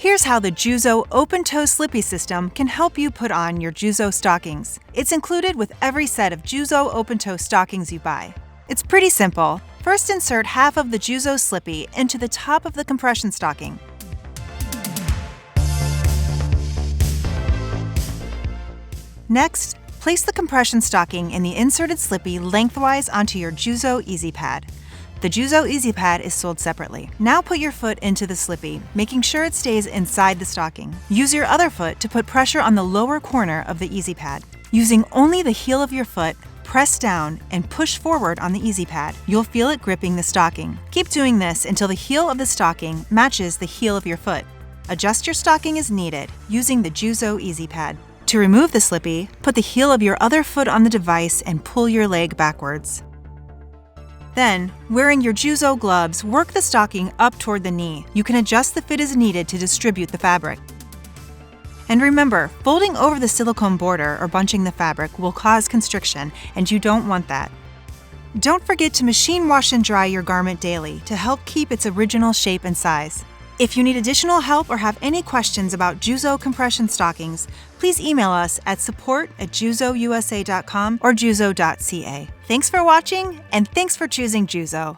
Here's how the Juzo open-toe slippie system can help you put on your Juzo stockings. It's included with every set of Juzo open-toe stockings you buy. It's pretty simple. First, insert half of the Juzo Slippie into the top of the compression stocking. Next, place the compression stocking in the inserted Slippie lengthwise onto your Juzo Easy Pad. The Juzo Easy Pad is sold separately. Now put your foot into the Slippie, making sure it stays inside the stocking. Use your other foot to put pressure on the lower corner of the Easy Pad. Using only the heel of your foot, press down and push forward on the Easy Pad. You'll feel it gripping the stocking. Keep doing this until the heel of the stocking matches the heel of your foot. Adjust your stocking as needed using the Juzo Easy Pad. To remove the Slippie, put the heel of your other foot on the device and pull your leg backwards. Then, wearing your Juzo gloves, work the stocking up toward the knee. You can adjust the fit as needed to distribute the fabric. And remember, folding over the silicone border or bunching the fabric will cause constriction, and you don't want that. Don't forget to machine wash and dry your garment daily to help keep its original shape and size. If you need additional help or have any questions about Juzo compression stockings, please email us at support@juzousa.com or juzo.ca. Thanks for watching, and thanks for choosing Juzo.